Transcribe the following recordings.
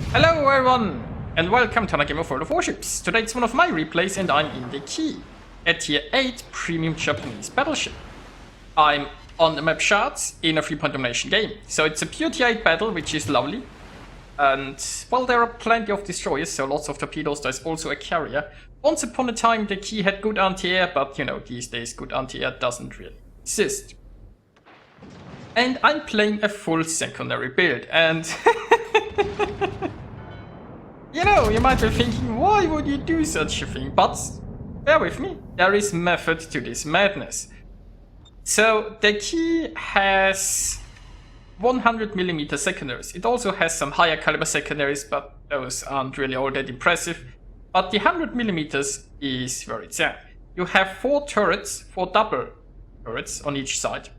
Hello everyone, and welcome to another game of World of Warships. Today it's one of my replays and I'm in the key, a tier 8 premium Japanese battleship. I'm on the map shards in a 3-point domination game, so it's a pure tier 8 battle, which is lovely. And, well, there are plenty of destroyers, so lots of torpedoes. There's also a carrier. Once upon a time the key had good anti-air, but you know, these days good anti-air doesn't really exist. And I'm playing a full secondary build, and you know, you might be thinking, why would you do such a thing? But bear with me, there is method to this madness. So the key has 100mm secondaries. It also has some higher caliber secondaries, but those aren't really all that impressive. But the 100mm is where it's at. You have 4 turrets, 4 double turrets on each side.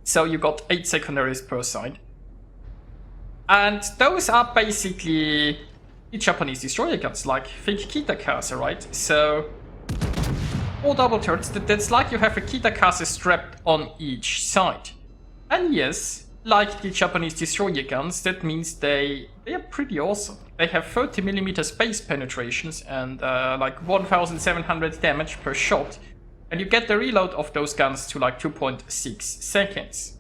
So you got 8 secondaries per side. And those are basically the Japanese destroyer guns, like think Kitakase, right? So 4 double turrets, that's like you have a Kitakase strapped on each side. And yes, like the Japanese destroyer guns, that means they are pretty awesome. They have 30mm space penetrations and like 1700 damage per shot. And you get the reload of those guns to like 2.6 seconds.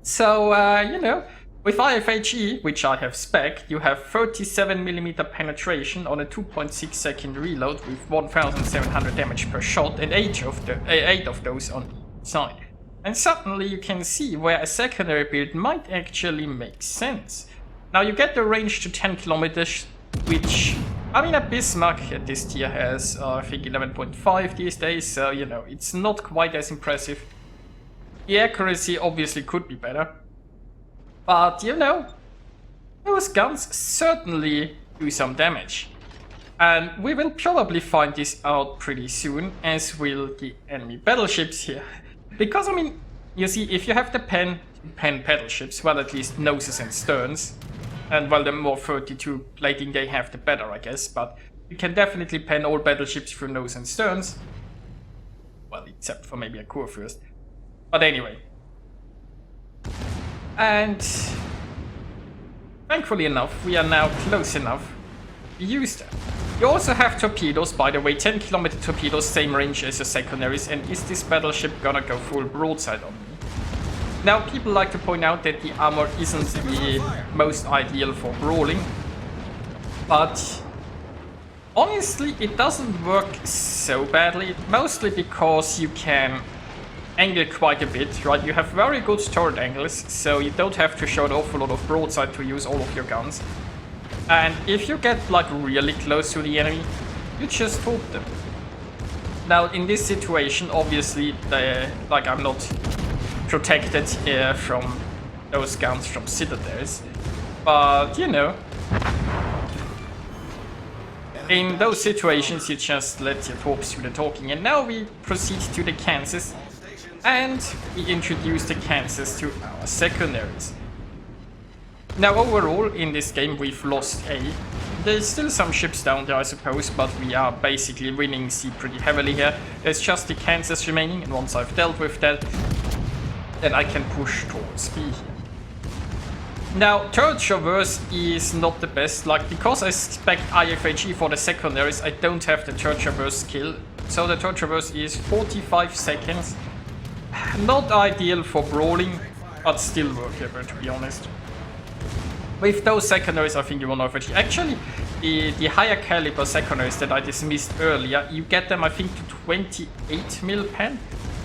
So, you know, with IFHE, which I have spec, you have 37mm penetration on a 2.6 second reload with 1700 damage per shot and 8 of those on each side. And suddenly you can see where a secondary build might actually make sense. Now you get the range to 10 kilometers, which, I mean, a Bismarck at this tier has, I think, 11.5 these days, so, you know, it's not quite as impressive. The accuracy obviously could be better. But, you know, those guns certainly do some damage. And we will probably find this out pretty soon, as will the enemy battleships here. Because, I mean, you see, if you have the pen battleships, well, at least noses and sterns, and well, the more 32 plating they have, the better, I guess, but you can definitely pen all battleships through nose and sterns. Well, except for maybe a Kurfürst. But anyway. And thankfully enough, we are now close enough to use them. You also have torpedoes, by the way, 10km torpedoes, same range as the secondaries, and is this battleship gonna go full broadside on me? Now, people like to point out that the armor isn't the most ideal for brawling, but honestly, it doesn't work so badly, mostly because you can angle quite a bit, right? You have very good turret angles, so you don't have to show an awful lot of broadside to use all of your guns. And if you get like really close to the enemy, you just hope them. Now, in this situation, obviously, I'm not protected from those guns from citadels, but you know, in those situations you just let your torps do the talking. And now we proceed to the Kansas, and we introduce the Kansas to our secondaries. Now overall in this game we've lost A. There's still some ships down there, I suppose, but we are basically winning C pretty heavily here. There's just the Kansas remaining, and once I've dealt with that, then I can push towards B here. Now, turret traverse is not the best, like, because I spec IFHE for the secondaries, I don't have the turret traverse skill, so the turret traverse is 45 seconds. Not ideal for brawling, but still workable, to be honest. With those secondaries, I think you will know IFHE. Actually, the higher caliber secondaries that I dismissed earlier, you get them, I think, to 28mm pen.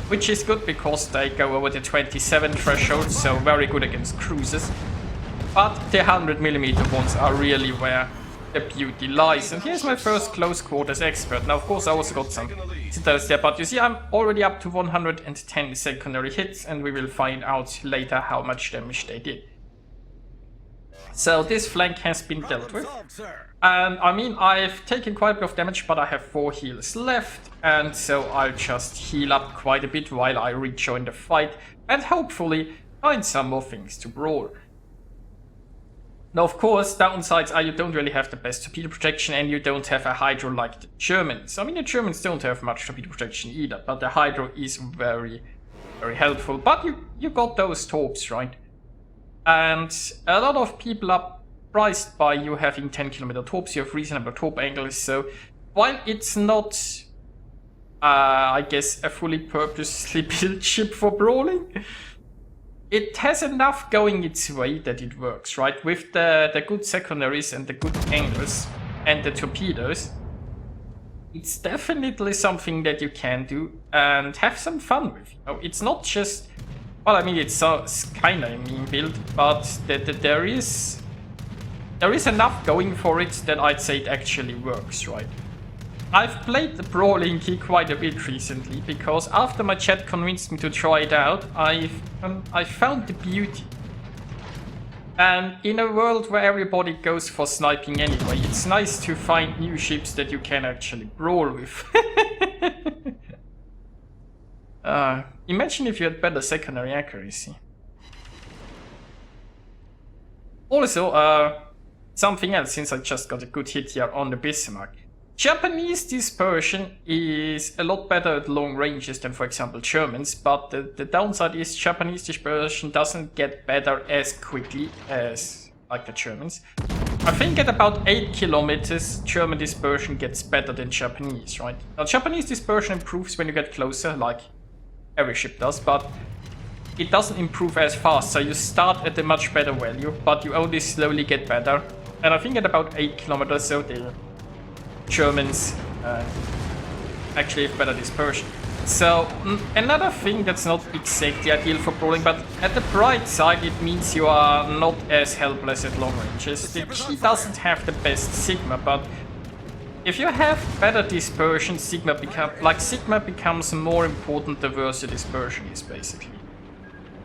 Which is good because they go over the 27 threshold, so very good against cruisers. But the 100mm ones are really where the beauty lies. And here's my first close quarters expert. Now, of course, I also got some citadels there, but you see, I'm already up to 110 secondary hits, and we will find out later how much damage they did. So this flank has been dealt with. And I mean, I've taken quite a bit of damage, but I have 4 heals left, and so I'll just heal up quite a bit while I rejoin the fight, and hopefully find some more things to brawl. Now, of course, downsides are you don't really have the best torpedo protection, and you don't have a hydro like the Germans. I mean, the Germans don't have much torpedo protection either, but the hydro is very, very helpful. But you got those torps, right? And a lot of people are surprised by you having 10-kilometer torps. You have reasonable torp angles, so while it's not, I guess, a fully purposely built ship for brawling, it has enough going its way that it works, right? With the good secondaries and the good angles and the torpedoes, it's definitely something that you can do and have some fun with. You know, it's not just, well, I mean, it's kind of a mean build, but there is enough going for it that I'd say it actually works, right? I've played the Brawling key quite a bit recently, because after my chat convinced me to try it out, I found the beauty. And in a world where everybody goes for sniping anyway, it's nice to find new ships that you can actually brawl with. Imagine if you had better secondary accuracy. Also, something else, since I just got a good hit here on the Bismarck. Japanese dispersion is a lot better at long ranges than, for example, Germans, but the downside is Japanese dispersion doesn't get better as quickly as like the Germans. I think at about 8 kilometers, German dispersion gets better than Japanese, right? Now, Japanese dispersion improves when you get closer, like every ship does, but it doesn't improve as fast, so you start at a much better value, but you only slowly get better. And I think at about 8 kilometers, so the Germans actually have better dispersion. So another thing that's not exactly ideal for brawling, but at the bright side it means you are not as helpless at long ranges. The key doesn't have the best Sigma, but if you have better dispersion, Sigma becomes more important the worse your dispersion is, basically.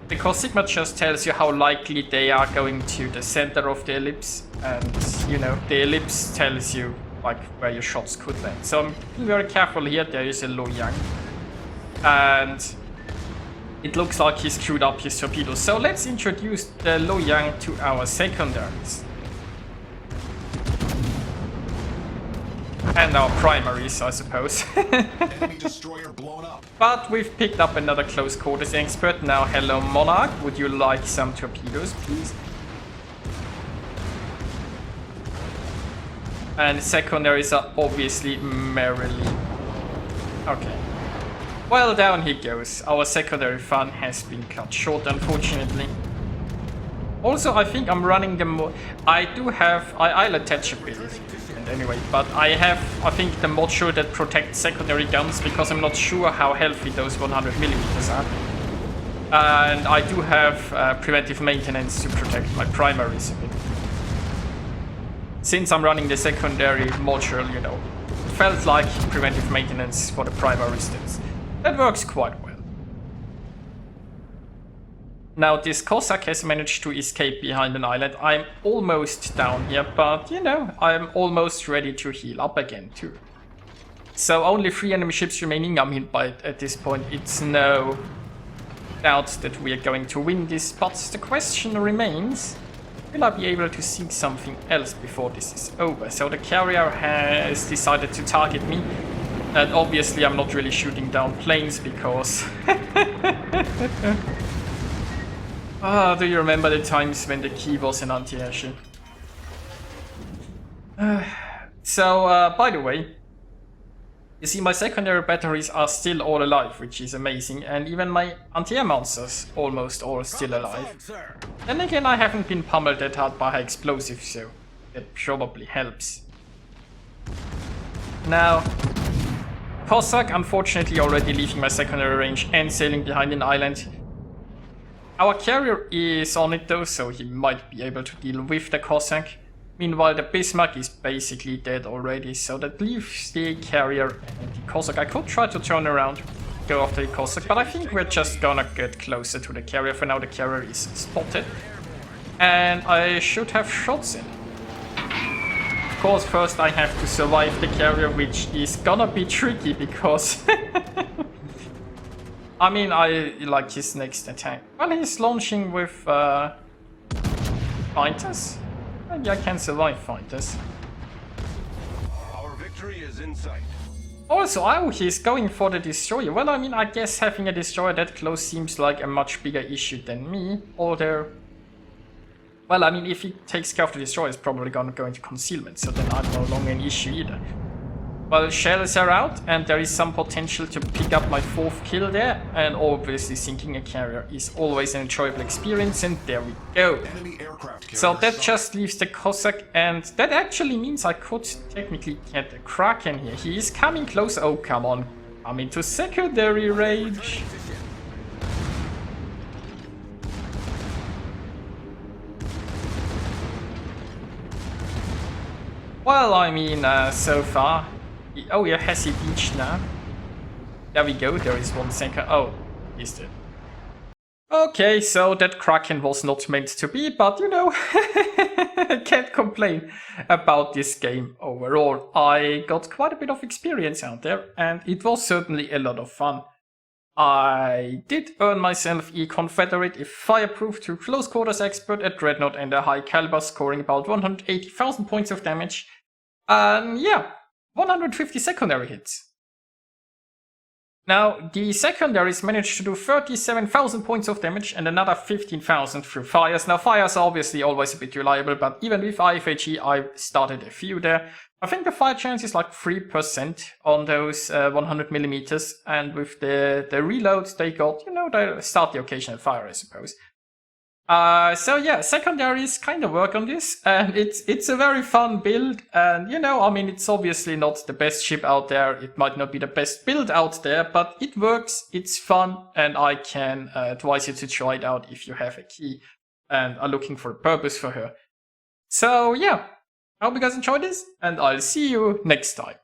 Because Sigma just tells you how likely they are going to the center of the ellipse, and you know, the ellipse tells you like where your shots could land. So I'm being very careful here. There is a Lo Yang, and it looks like he screwed up his torpedoes. So let's introduce the Lo Yang to our secondaries and our primaries, I suppose. Enemy destroyer blown up. But we've picked up another close quarters expert. Now, hello Monarch, would you like some torpedoes, please? And secondaries are obviously merrily. Okay. Well, down he goes. Our secondary fun has been cut short, unfortunately. Also, I think I'm running the I'll attach a build. And anyway, but I think the module that protects secondary guns, because I'm not sure how healthy those 100mm are. And I do have preventive maintenance to protect my primaries a bit. Since I'm running the secondary module, you know, it felt like preventive maintenance for the primary stats. That works quite well. Now this Cossack has managed to escape behind an island. I'm almost down here, but you know, I'm almost ready to heal up again too. So only 3 enemy ships remaining. I mean, at this point it's no doubt that we are going to win this, but the question remains, will I be able to see something else before this is over? So the carrier has decided to target me. And obviously I'm not really shooting down planes because... do you remember the times when the key was an anti-air ship? By the way, you see my secondary batteries are still all alive, which is amazing, and even my anti-air monsters almost all still alive. Then again, I haven't been pummeled that hard by high explosives, so that probably helps. Now, Cossack unfortunately already leaving my secondary range and sailing behind an island. Our carrier is on it though, so he might be able to deal with the Cossack. Meanwhile, the Bismarck is basically dead already, so that leaves the carrier and the Cossack. I could try to turn around, go after the Cossack, but I think we're just gonna get closer to the carrier. For now, the carrier is spotted, and I should have shots in. Of course, first I have to survive the carrier, which is gonna be tricky because... I mean, I like his next attack. Well, he's launching with fighters. Maybe I can survive fighters. Our victory is in sight. Also, oh, he's going for the destroyer. Well, I mean, I guess having a destroyer that close seems like a much bigger issue than me. Although, Well, I mean, if he takes care of the destroyer, it's probably gonna go into concealment, so then I'm no longer an issue either. Well, shells are out, and there is some potential to pick up my 4th kill there, and obviously sinking a carrier is always an enjoyable experience, and there we go. So that just leaves the Cossack, and that actually means I could technically get the Kraken here. He is coming close. Oh, come on. I'm into secondary range. Well, I mean, so far... Oh, yeah, has he beached now? There we go, there is one second. Oh, he's dead. Okay, so that Kraken was not meant to be, but you know, I can't complain about this game overall. I got quite a bit of experience out there, and it was certainly a lot of fun. I did earn myself a Confederate, a Fireproof to Close Quarters Expert, a Dreadnought, and a High Caliber, scoring about 180,000 points of damage. Yeah, 150 secondary hits. Now, the secondaries managed to do 37,000 points of damage and another 15,000 through fires. Now, fires are obviously always a bit reliable, but even with IFAG, I started a few there. I think the fire chance is like 3% on those 100mm, and with the reloads they got, you know, they start the occasional fire, I suppose. So yeah, secondaries kind of work on this, and it's a very fun build, and you know, I mean, it's obviously not the best ship out there, it might not be the best build out there, but it works, it's fun, and I can advise you to try it out if you have a key and are looking for a purpose for her. So yeah, I hope you guys enjoyed this, and I'll see you next time.